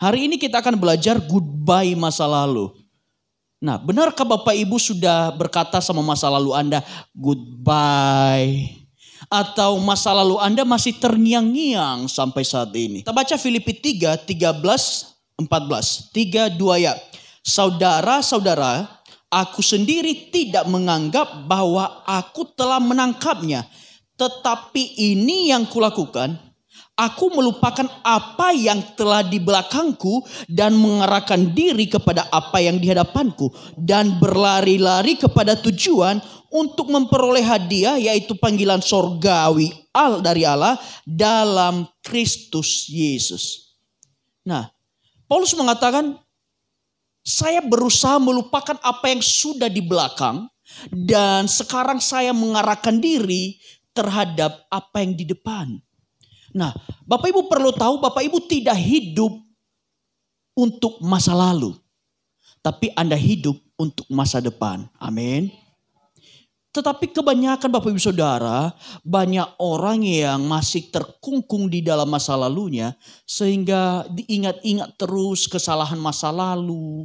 Hari ini kita akan belajar goodbye masa lalu. Nah, benarkah Bapak Ibu sudah berkata sama masa lalu Anda goodbye? Atau masa lalu Anda masih terngiang-ngiang sampai saat ini? Kita baca Filipi 3, 13, 14. 3, 2 ya. Saudara-saudara, aku sendiri tidak menganggap bahwa aku telah menangkapnya. Tetapi ini yang kulakukan. Aku melupakan apa yang telah di belakangku dan mengarahkan diri kepada apa yang di hadapanku. Dan berlari-lari kepada tujuan untuk memperoleh hadiah, yaitu panggilan sorgawi dari Allah dalam Kristus Yesus. Nah, Paulus mengatakan, saya berusaha melupakan apa yang sudah di belakang dan sekarang saya mengarahkan diri terhadap apa yang di depan. Nah, Bapak Ibu perlu tahu, Bapak Ibu tidak hidup untuk masa lalu, tapi Anda hidup untuk masa depan. Amin. Tetapi kebanyakan Bapak Ibu Saudara, banyak orang yang masih terkungkung di dalam masa lalunya, sehingga diingat-ingat terus kesalahan masa lalu,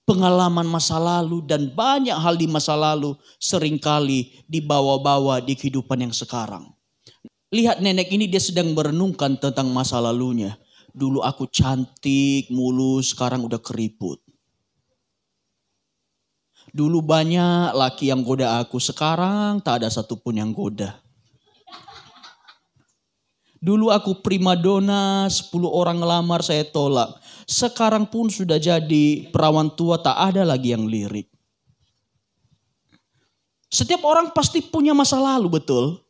pengalaman masa lalu, dan banyak hal di masa lalu seringkali dibawa-bawa di kehidupan yang sekarang. Lihat nenek ini, dia sedang merenungkan tentang masa lalunya. Dulu aku cantik, mulus, sekarang udah keriput. Dulu banyak laki yang goda aku, sekarang tak ada satupun yang goda. Dulu aku primadona, 10 orang ngelamar saya tolak. Sekarang pun sudah jadi perawan tua, tak ada lagi yang lirik. Setiap orang pasti punya masa lalu, betul?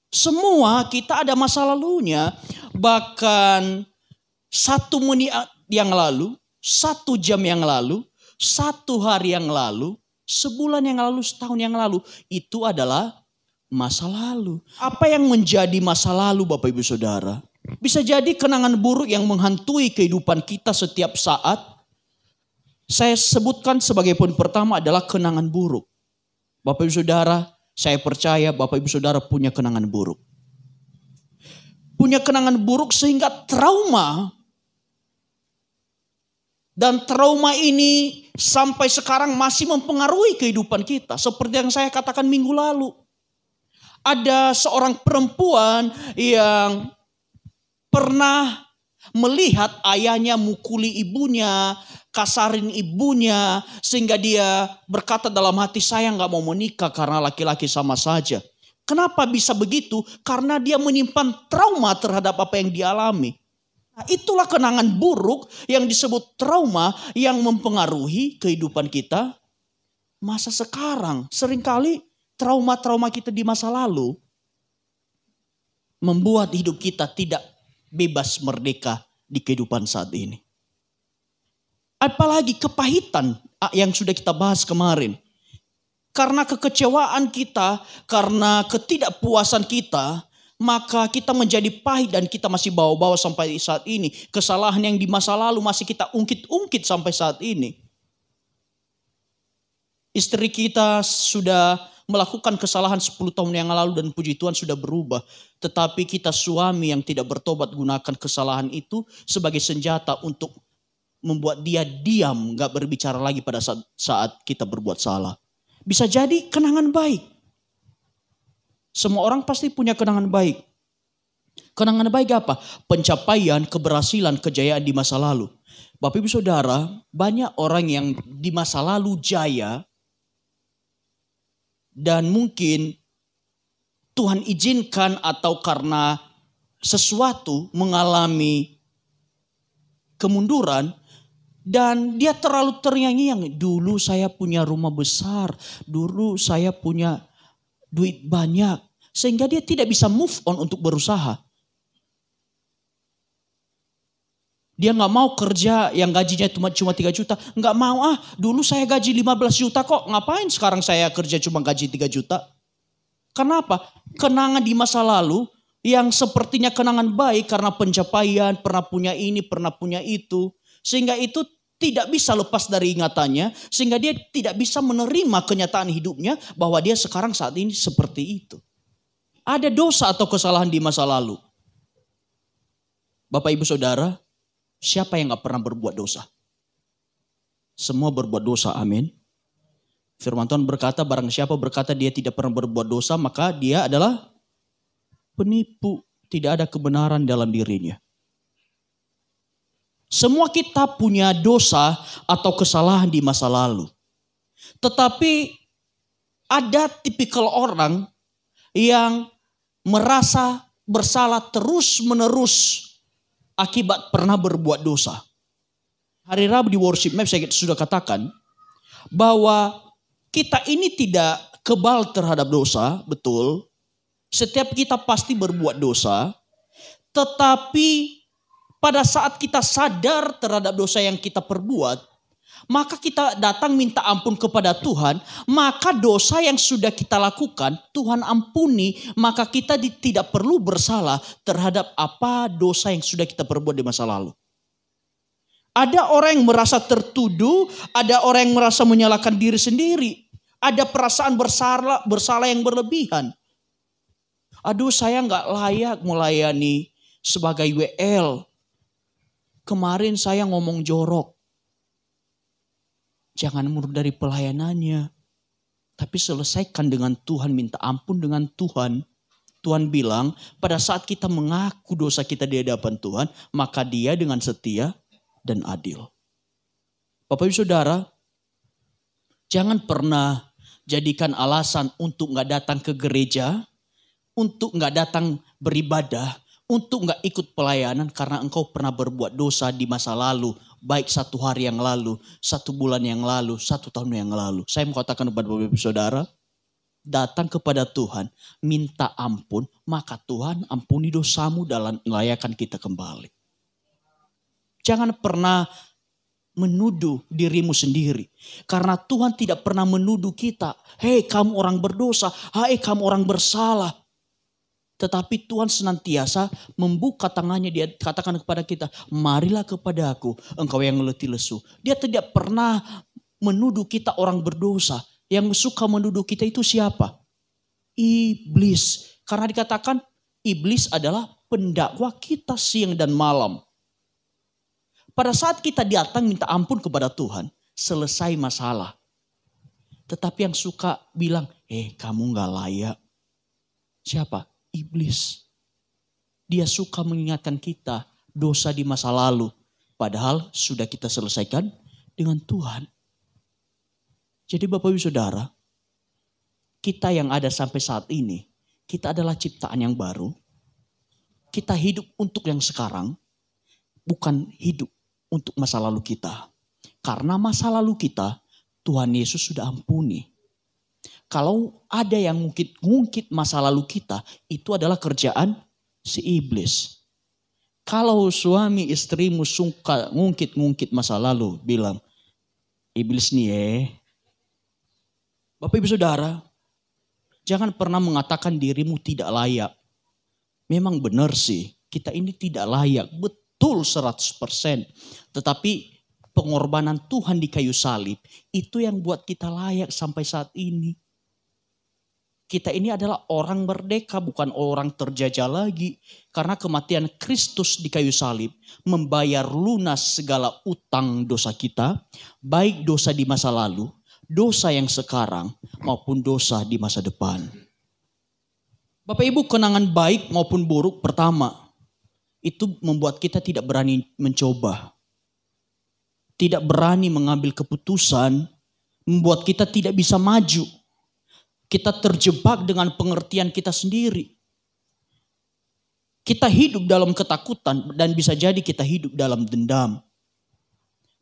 Semua kita ada masa lalunya. Bahkan 1 menit yang lalu, 1 jam yang lalu, 1 hari yang lalu, sebulan yang lalu, setahun yang lalu. Itu adalah masa lalu. Apa yang menjadi masa lalu Bapak Ibu Saudara? Bisa jadi kenangan buruk yang menghantui kehidupan kita setiap saat. Saya sebutkan sebagai poin pertama adalah kenangan buruk. Bapak Ibu Saudara, saya percaya Bapak Ibu Saudara punya kenangan buruk. Punya kenangan buruk sehingga trauma. Dan trauma ini sampai sekarang masih mempengaruhi kehidupan kita. Seperti yang saya katakan minggu lalu. Ada seorang perempuan yang pernah melihat ayahnya mukuli ibunya, kasarin ibunya, sehingga dia berkata dalam hati, saya gak mau menikah karena laki-laki sama saja. Kenapa bisa begitu? Karena dia menyimpan trauma terhadap apa yang dialami. Nah, itulah kenangan buruk yang disebut trauma yang mempengaruhi kehidupan kita masa sekarang. Seringkali trauma-trauma kita di masa lalu membuat hidup kita tidak bebas merdeka di kehidupan saat ini. Apalagi kepahitan yang sudah kita bahas kemarin. Karena kekecewaan kita, karena ketidakpuasan kita, maka kita menjadi pahit dan kita masih bawa-bawa sampai saat ini. Kesalahan yang di masa lalu masih kita ungkit-ungkit sampai saat ini. Istri kita sudah melakukan kesalahan 10 tahun yang lalu dan puji Tuhan sudah berubah. Tetapi kita suami yang tidak bertobat gunakan kesalahan itu sebagai senjata untuk membuat dia diam, gak berbicara lagi pada saat kita berbuat salah. Bisa jadi kenangan baik. Semua orang pasti punya kenangan baik. Kenangan baik apa? Pencapaian, keberhasilan, kejayaan di masa lalu. Bapak Ibu Saudara, banyak orang yang di masa lalu jaya. Dan mungkin Tuhan izinkan atau karena sesuatu mengalami kemunduran. Dan dia terlalu terngiang-ngiang. Dulu saya punya rumah besar. Dulu saya punya duit banyak. Sehingga dia tidak bisa move on untuk berusaha. Dia gak mau kerja yang gajinya cuma 3 juta. Gak mau, dulu saya gaji 15 juta kok. Ngapain sekarang saya kerja cuma gaji 3 juta? Kenapa? Kenangan di masa lalu yang sepertinya kenangan baik karena pencapaian, pernah punya ini, pernah punya itu. Sehingga itu tidak bisa lepas dari ingatannya. Sehingga dia tidak bisa menerima kenyataan hidupnya bahwa dia sekarang saat ini seperti itu. Ada dosa atau kesalahan di masa lalu. Bapak Ibu Saudara, siapa yang gak pernah berbuat dosa? Semua berbuat dosa, amin. Firman Tuhan berkata, barang siapa berkata dia tidak pernah berbuat dosa, maka dia adalah penipu. Tidak ada kebenaran dalam dirinya. Semua kita punya dosa atau kesalahan di masa lalu. Tetapi ada tipikal orang yang merasa bersalah terus-menerus akibat pernah berbuat dosa. Hari Rabu di Worship Map saya sudah katakan bahwa kita ini tidak kebal terhadap dosa, betul. Setiap kita pasti berbuat dosa, tetapi pada saat kita sadar terhadap dosa yang kita perbuat, maka kita datang minta ampun kepada Tuhan, maka dosa yang sudah kita lakukan, Tuhan ampuni, maka kita tidak perlu bersalah terhadap apa dosa yang sudah kita perbuat di masa lalu. Ada orang yang merasa tertuduh, ada orang yang merasa menyalahkan diri sendiri, ada perasaan bersalah yang berlebihan. Aduh, saya nggak layak melayani sebagai WL. Kemarin saya ngomong jorok. Jangan mundur dari pelayanannya. Tapi selesaikan dengan Tuhan, minta ampun dengan Tuhan. Tuhan bilang pada saat kita mengaku dosa kita di hadapan Tuhan, maka Dia dengan setia dan adil. Bapak Ibu Saudara, jangan pernah jadikan alasan untuk nggak datang ke gereja, untuk nggak datang beribadah, untuk nggak ikut pelayanan karena engkau pernah berbuat dosa di masa lalu. Baik 1 hari yang lalu, 1 bulan yang lalu, 1 tahun yang lalu. Saya mau katakan kepada Bapak Ibu Saudara, datang kepada Tuhan, minta ampun, maka Tuhan ampuni dosamu dan melayakkan kita kembali. Jangan pernah menuduh dirimu sendiri. Karena Tuhan tidak pernah menuduh kita. Hei kamu orang berdosa, hei kamu orang bersalah. Tetapi Tuhan senantiasa membuka tangannya, Dia katakan kepada kita, marilah kepada aku, engkau yang letih lesu. Dia tidak pernah menuduh kita orang berdosa. Yang suka menuduh kita itu siapa? Iblis. Karena dikatakan iblis adalah pendakwa kita siang dan malam. Pada saat kita datang minta ampun kepada Tuhan, selesai masalah. Tetapi yang suka bilang, kamu gak layak. Siapa? Iblis. Dia suka mengingatkan kita dosa di masa lalu. Padahal sudah kita selesaikan dengan Tuhan. Jadi Bapak Ibu Saudara, kita yang ada sampai saat ini, kita adalah ciptaan yang baru. Kita hidup untuk yang sekarang, bukan hidup untuk masa lalu kita. Karena masa lalu kita, Tuhan Yesus sudah ampuni. Kalau ada yang ngungkit masa lalu kita, itu adalah kerjaan si iblis. Kalau suami istrimu suka ngungkit masa lalu, bilang, iblis nih Bapak Ibu Saudara, jangan pernah mengatakan dirimu tidak layak. Memang benar sih, kita ini tidak layak, betul 100%. Tetapi pengorbanan Tuhan di kayu salib, itu yang buat kita layak sampai saat ini. Kita ini adalah orang merdeka, bukan orang terjajah lagi. Karena kematian Kristus di kayu salib membayar lunas segala utang dosa kita. Baik dosa di masa lalu, dosa yang sekarang, maupun dosa di masa depan. Bapak Ibu, kenangan baik maupun buruk pertama, itu membuat kita tidak berani mencoba. Tidak berani mengambil keputusan, membuat kita tidak bisa maju. Kita terjebak dengan pengertian kita sendiri. Kita hidup dalam ketakutan dan bisa jadi kita hidup dalam dendam.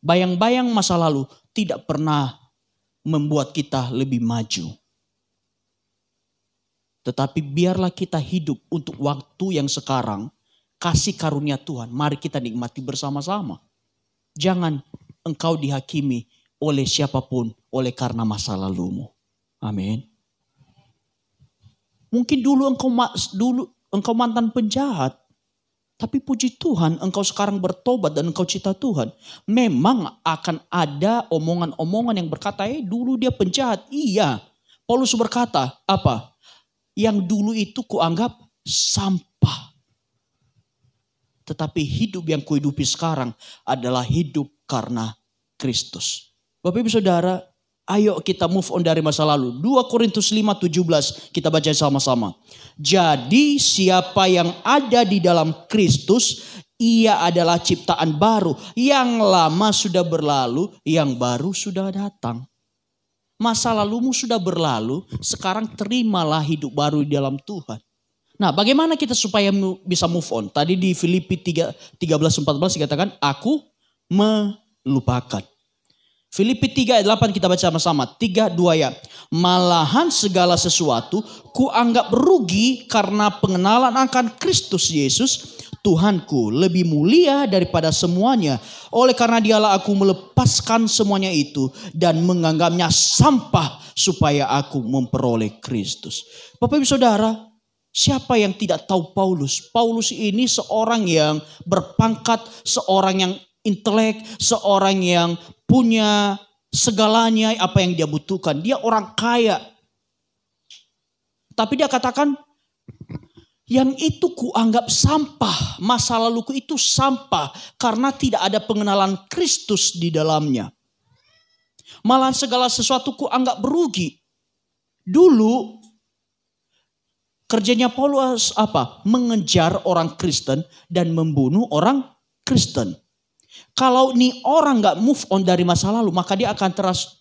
Bayang-bayang masa lalu tidak pernah membuat kita lebih maju. Tetapi biarlah kita hidup untuk waktu yang sekarang. Kasih karunia Tuhan, mari kita nikmati bersama-sama. Jangan engkau dihakimi oleh siapapun oleh karena masa lalumu. Amin. Mungkin dulu engkau mantan penjahat. Tapi puji Tuhan engkau sekarang bertobat dan engkau cinta Tuhan. Memang akan ada omongan-omongan yang berkata, dulu dia penjahat. Iya. Paulus berkata, apa? Yang dulu itu kuanggap sampah. Tetapi hidup yang kuhidupi sekarang adalah hidup karena Kristus. Bapak Ibu Saudara, ayo kita move on dari masa lalu. 2 Korintus 5:17 kita baca sama-sama. Jadi siapa yang ada di dalam Kristus, ia adalah ciptaan baru. Yang lama sudah berlalu, yang baru sudah datang. Masa lalumu sudah berlalu, sekarang terimalah hidup baru di dalam Tuhan. Nah, bagaimana kita supaya bisa move on? Tadi di Filipi 13:14 dikatakan, aku melupakan. Filipi 3:8 kita baca sama-sama. 3:2 ya. Malahan segala sesuatu kuanggap rugi karena pengenalan akan Kristus Yesus, Tuhanku, lebih mulia daripada semuanya. Oleh karena dialah aku melepaskan semuanya itu dan menganggapnya sampah supaya aku memperoleh Kristus. Bapak Ibu Saudara, siapa yang tidak tahu Paulus? Paulus ini seorang yang berpangkat, seorang yang intelek, seorang yang punya segalanya apa yang dia butuhkan. Dia orang kaya. Tapi dia katakan, yang itu kuanggap sampah. Masa laluku itu sampah karena tidak ada pengenalan Kristus di dalamnya. Malahan segala sesuatu kuanggap berugi. Dulu kerjanya Paulus apa? Mengejar orang Kristen dan membunuh orang Kristen. Kalau nih orang gak move on dari masa lalu, maka dia akan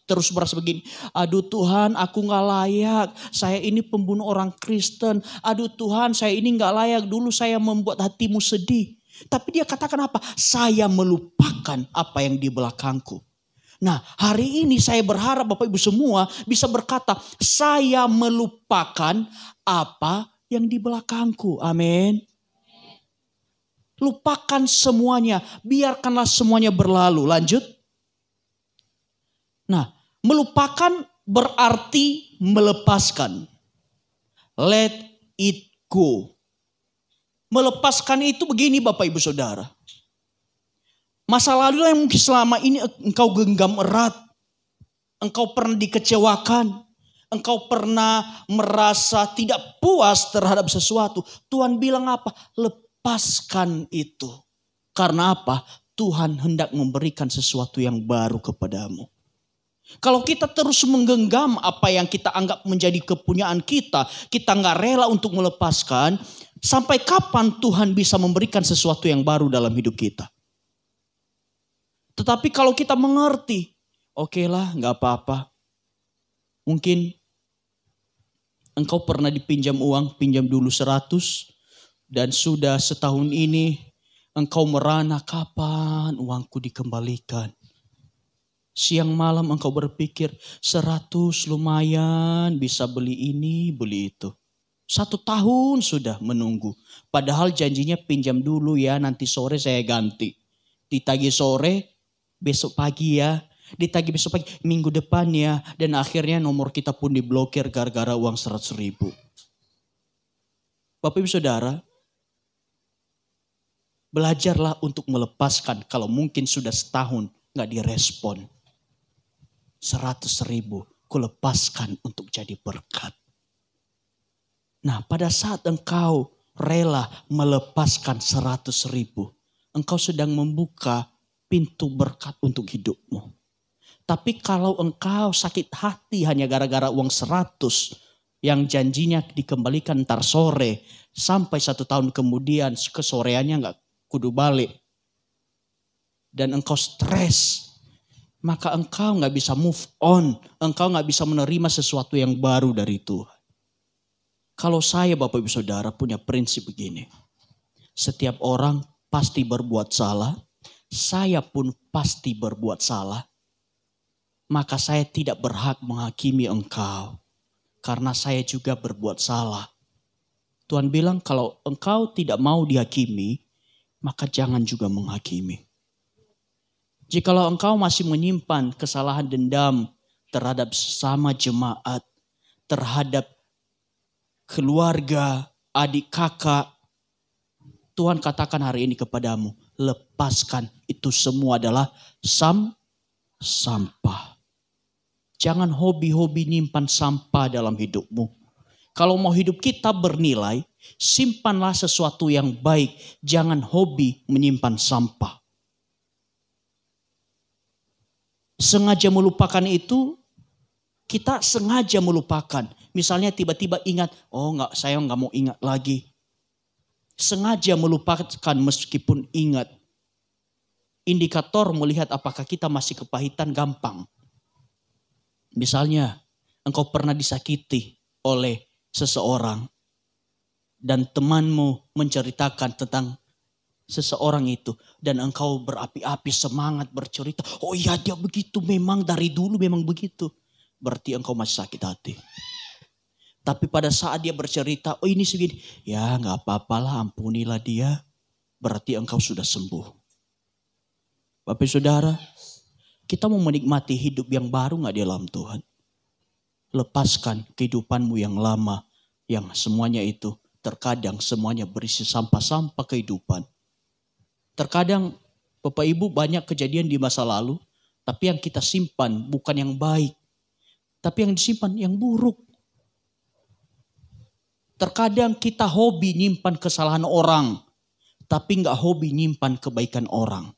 terus merasa begini. Aduh Tuhan, aku gak layak. Saya ini pembunuh orang Kristen. Aduh Tuhan, saya ini gak layak. Dulu saya membuat hatimu sedih. Tapi dia katakan apa? Saya melupakan apa yang di belakangku. Nah, hari ini saya berharap Bapak Ibu semua bisa berkata, saya melupakan apa yang di belakangku. Amin. Lupakan semuanya. Biarkanlah semuanya berlalu. Lanjut. Nah, melupakan berarti melepaskan. Let it go. Melepaskan itu begini Bapak Ibu Saudara. Masa lalu yang mungkin selama ini engkau genggam erat. Engkau pernah dikecewakan. Engkau pernah merasa tidak puas terhadap sesuatu. Tuhan bilang apa? Lepaskan itu. Karena apa? Tuhan hendak memberikan sesuatu yang baru kepadamu. Kalau kita terus menggenggam apa yang kita anggap menjadi kepunyaan kita nggak rela untuk melepaskan, sampai kapan Tuhan bisa memberikan sesuatu yang baru dalam hidup kita? Tetapi kalau kita mengerti, oke lah nggak apa-apa. Mungkin engkau pernah dipinjam uang, pinjam dulu 100. Dan sudah setahun ini engkau merana kapan uangku dikembalikan. Siang malam engkau berpikir 100 lumayan bisa beli ini beli itu. 1 tahun sudah menunggu. Padahal janjinya pinjam dulu ya nanti sore saya ganti. Ditagih sore besok pagi ya. Ditagih besok pagi minggu depan ya. Dan akhirnya nomor kita pun diblokir gara-gara uang 100.000. Bapak Ibu Saudara. Belajarlah untuk melepaskan kalau mungkin sudah setahun gak direspon. 100.000 kulepaskan untuk jadi berkat. Nah pada saat engkau rela melepaskan 100.000. Engkau sedang membuka pintu berkat untuk hidupmu. Tapi kalau engkau sakit hati hanya gara-gara uang 100 yang janjinya dikembalikan ntar sore. Sampai 1 tahun kemudian kesoreannya gak kudu balik. Dan engkau stres. Maka engkau gak bisa move on. Engkau gak bisa menerima sesuatu yang baru dari Tuhan. Kalau saya Bapak Ibu Saudara punya prinsip begini. Setiap orang pasti berbuat salah. Saya pun pasti berbuat salah. Maka saya tidak berhak menghakimi engkau. Karena saya juga berbuat salah. Tuhan bilang kalau engkau tidak mau dihakimi. Maka jangan juga menghakimi. Jikalau engkau masih menyimpan kesalahan dendam terhadap sesama jemaat, terhadap keluarga, adik kakak, Tuhan katakan hari ini kepadamu, lepaskan itu semua adalah sampah. Jangan hobi-hobi nyimpan sampah dalam hidupmu. Kalau mau hidup kita bernilai, Simpanlah sesuatu yang baik. Jangan hobi menyimpan sampah. Sengaja melupakan itu, kita sengaja melupakan. Misalnya tiba-tiba ingat, oh enggak, saya enggak mau ingat lagi. Sengaja melupakan meskipun ingat. Indikator melihat apakah kita masih kepahitan gampang. Misalnya, engkau pernah disakiti oleh seseorang dan temanmu menceritakan tentang seseorang itu dan engkau berapi-api semangat bercerita, oh iya dia begitu, memang dari dulu memang begitu. Berarti engkau masih sakit hati. Tapi pada saat dia bercerita, oh ini segini, ya gak apa-apalah, ampunilah dia. Berarti engkau sudah sembuh. Bapak saudara, kita mau menikmati hidup yang baru gak di dalam Tuhan? Lepaskan kehidupanmu yang lama, yang semuanya itu terkadang semuanya berisi sampah-sampah kehidupan. Terkadang Bapak Ibu banyak kejadian di masa lalu, tapi yang kita simpan bukan yang baik, tapi yang disimpan yang buruk. Terkadang kita hobi nyimpan kesalahan orang, tapi gak hobi nyimpan kebaikan orang.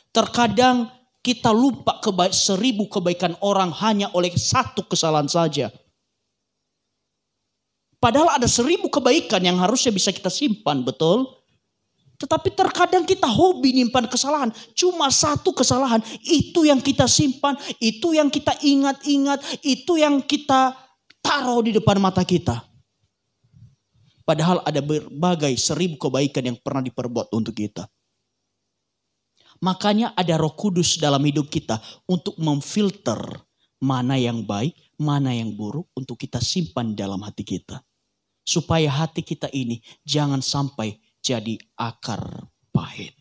Terkadang kita lupa 1000 kebaikan orang hanya oleh satu kesalahan saja. Padahal ada 1000 kebaikan yang harusnya bisa kita simpan, betul? Tetapi terkadang kita hobi nyimpan kesalahan. Cuma satu kesalahan, itu yang kita simpan, itu yang kita ingat-ingat, itu yang kita taruh di depan mata kita. Padahal ada berbagai 1000 kebaikan yang pernah diperbuat untuk kita. Makanya ada Roh Kudus dalam hidup kita untuk memfilter mana yang baik, mana yang buruk untuk kita simpan dalam hati kita. Supaya hati kita ini jangan sampai jadi akar pahit.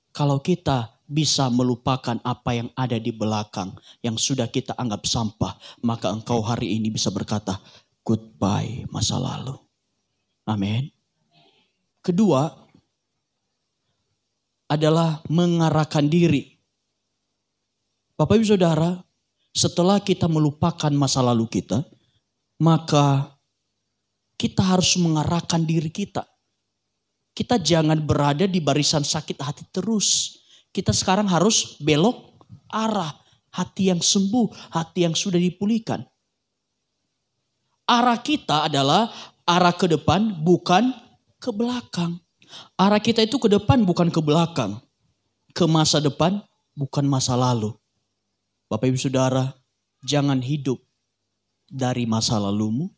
Kalau kita bisa melupakan apa yang ada di belakang yang sudah kita anggap sampah, maka engkau hari ini bisa berkata, goodbye masa lalu. Amin. Kedua adalah mengarahkan diri. Bapak Ibu Saudara, setelah kita melupakan masa lalu kita, maka kita harus mengarahkan diri kita. Kita jangan berada di barisan sakit hati terus. Kita sekarang harus belok arah. Hati yang sembuh, hati yang sudah dipulihkan. Arah kita adalah arah ke depan, bukan ke belakang. Arah kita itu ke depan, bukan ke belakang. Ke masa depan, bukan masa lalu. Bapak Ibu Saudara, jangan hidup dari masa lalumu,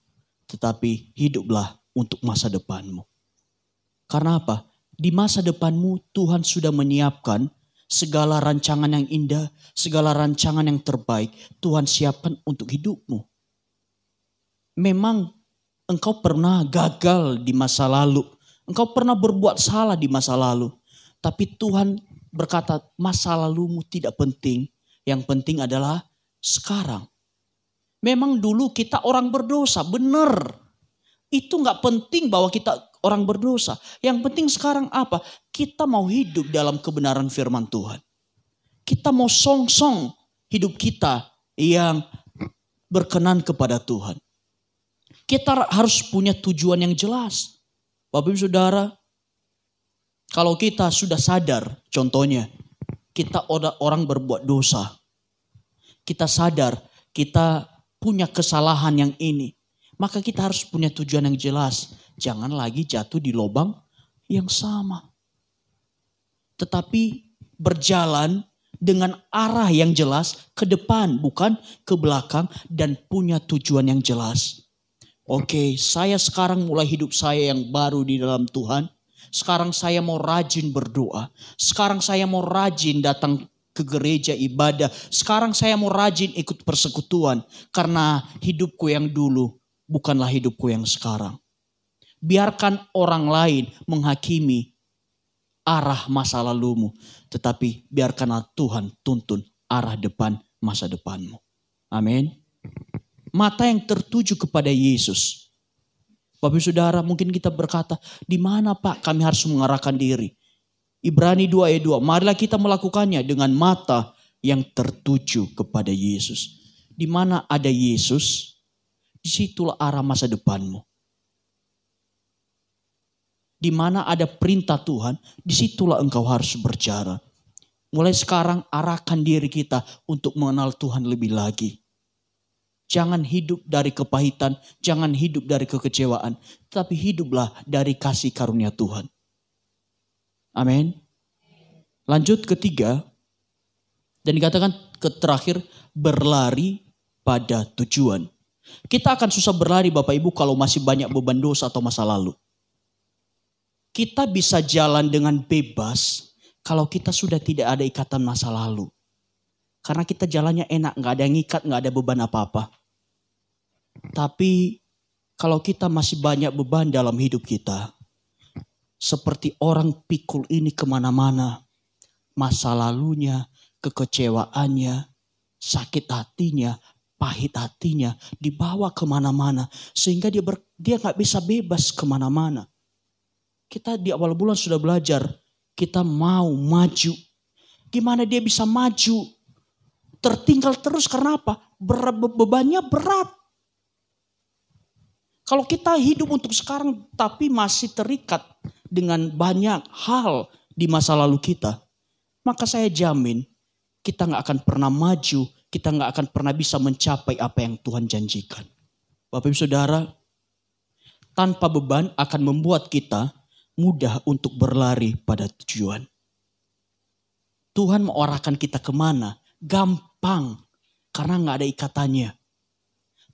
tetapi hiduplah untuk masa depanmu. Karena apa? Di masa depanmu Tuhan sudah menyiapkan segala rancangan yang indah, segala rancangan yang terbaik. Tuhan siapkan untuk hidupmu. Memang engkau pernah gagal di masa lalu. Engkau pernah berbuat salah di masa lalu. Tapi Tuhan berkata masa lalumu tidak penting. Yang penting adalah sekarang. Memang dulu kita orang berdosa, benar. Itu gak penting bahwa kita orang berdosa. Yang penting sekarang apa? Kita mau hidup dalam kebenaran firman Tuhan. Kita mau song-song hidup kita yang berkenan kepada Tuhan. Kita harus punya tujuan yang jelas. Bapak Ibu Saudara, kalau kita sudah sadar, contohnya kita orang berbuat dosa. Kita sadar kita punya kesalahan yang ini. Maka kita harus punya tujuan yang jelas. Jangan lagi jatuh di lubang yang sama. Tetapi berjalan dengan arah yang jelas ke depan, bukan ke belakang, dan punya tujuan yang jelas. Oke, saya sekarang mulai hidup saya yang baru di dalam Tuhan. Sekarang saya mau rajin berdoa. Sekarang saya mau rajin datang ke gereja ibadah. Sekarang saya mau rajin ikut persekutuan. Karena hidupku yang dulu bukanlah hidupku yang sekarang. Biarkan orang lain menghakimi arah masa lalumu. Tetapi biarkanlah Tuhan tuntun arah depan masa depanmu. Amin. Mata yang tertuju kepada Yesus. Bapak Saudara, mungkin kita berkata, di mana Pak kami harus mengarahkan diri? Ibrani 2 ayat 2, marilah kita melakukannya dengan mata yang tertuju kepada Yesus. Di mana ada Yesus, disitulah arah masa depanmu. di mana ada perintah Tuhan, disitulah engkau harus berjalan. Mulai sekarang arahkan diri kita untuk mengenal Tuhan lebih lagi. Jangan hidup dari kepahitan, jangan hidup dari kekecewaan, tapi hiduplah dari kasih karunia Tuhan. Amin. Lanjut ketiga, dan dikatakan terakhir, berlari pada tujuan. Kita akan susah berlari Bapak Ibu kalau masih banyak beban dosa atau masa lalu. Kita bisa jalan dengan bebas kalau kita sudah tidak ada ikatan masa lalu. Karena kita jalannya enak, gak ada yang ikat, gak ada beban apa-apa. Tapi kalau kita masih banyak beban dalam hidup kita, seperti orang pikul ini kemana-mana, masa lalunya, kekecewaannya, sakit hatinya, pahit hatinya, dibawa kemana-mana. Sehingga dia gak bisa bebas kemana-mana. Kita di awal bulan sudah belajar, kita mau maju. Gimana dia bisa maju? Tertinggal terus karena apa? Bebannya berat. Kalau kita hidup untuk sekarang tapi masih terikat dengan banyak hal di masa lalu kita, maka saya jamin kita gak akan pernah maju, kita gak akan pernah bisa mencapai apa yang Tuhan janjikan. Bapak Ibu Saudara, tanpa beban akan membuat kita mudah untuk berlari pada tujuan. Tuhan mau arahkan kita kemana? Gampang. Karena gak ada ikatannya.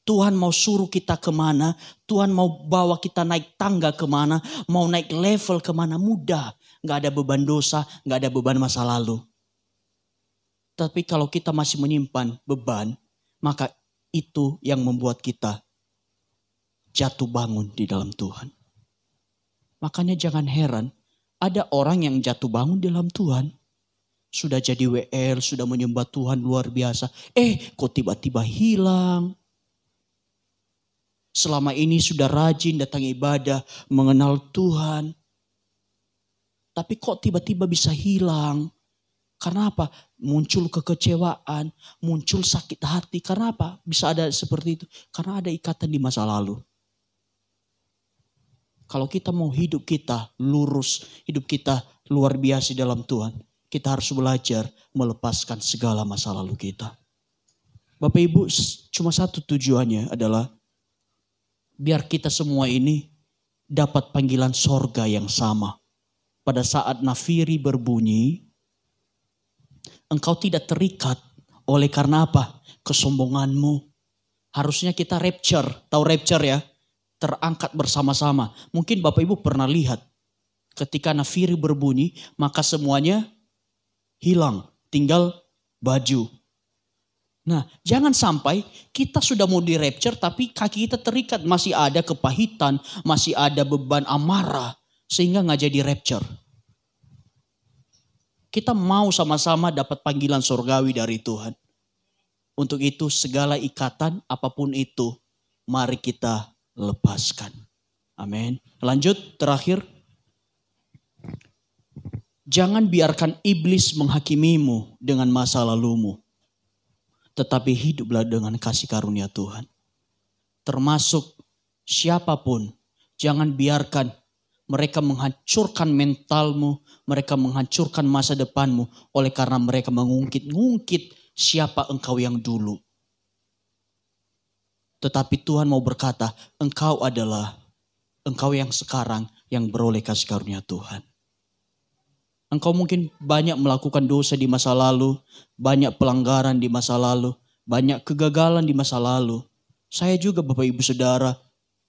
Tuhan mau suruh kita kemana? Tuhan mau bawa kita naik tangga kemana? Mau naik level kemana? Mudah. Gak ada beban dosa, gak ada beban masa lalu. Tapi kalau kita masih menyimpan beban, maka itu yang membuat kita jatuh bangun di dalam Tuhan. Makanya jangan heran, ada orang yang jatuh bangun dalam Tuhan. Sudah jadi WL, sudah menyembah Tuhan luar biasa. Kok tiba-tiba hilang. Selama ini sudah rajin datang ibadah, mengenal Tuhan. Tapi kok tiba-tiba bisa hilang. Karena apa? Muncul kekecewaan, muncul sakit hati. Karena apa? Bisa ada seperti itu. Karena ada ikatan di masa lalu. Kalau kita mau hidup kita lurus, hidup kita luar biasa dalam Tuhan, kita harus belajar melepaskan segala masa lalu kita. Bapak Ibu, cuma satu tujuannya adalah biar kita semua ini dapat panggilan sorga yang sama. Pada saat nafiri berbunyi, engkau tidak terikat oleh karena apa? Kesombonganmu. Harusnya kita rapture, tahu rapture ya? Terangkat bersama-sama. Mungkin Bapak Ibu pernah lihat ketika nafiri berbunyi maka semuanya hilang. Tinggal baju. Nah jangan sampai kita sudah mau di rapture tapi kaki kita terikat. Masih ada kepahitan, masih ada beban amarah sehingga gak jadi rapture. Kita mau sama-sama dapat panggilan surgawi dari Tuhan. Untuk itu segala ikatan apapun itu mari kita lepaskan. Amin. Lanjut terakhir. Jangan biarkan iblis menghakimimu dengan masa lalumu. Tetapi hiduplah dengan kasih karunia Tuhan. Termasuk siapapun. Jangan biarkan mereka menghancurkan mentalmu. Mereka menghancurkan masa depanmu. Oleh karena mereka mengungkit-ungkit siapa engkau yang dulu. Tetapi Tuhan mau berkata, engkau adalah engkau yang sekarang yang beroleh kasih karunia Tuhan. Engkau mungkin banyak melakukan dosa di masa lalu, banyak pelanggaran di masa lalu, banyak kegagalan di masa lalu. Saya juga Bapak Ibu Saudara,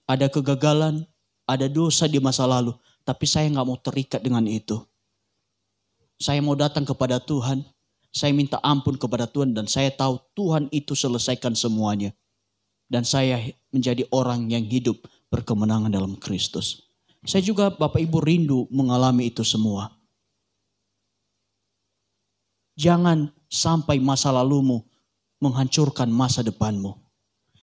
ada kegagalan, ada dosa di masa lalu, tapi saya gak mau terikat dengan itu. Saya mau datang kepada Tuhan, saya minta ampun kepada Tuhan dan saya tahu Tuhan itu selesaikan semuanya. Dan saya menjadi orang yang hidup berkemenangan dalam Kristus. Saya juga Bapak Ibu rindu mengalami itu semua. Jangan sampai masa lalumu menghancurkan masa depanmu.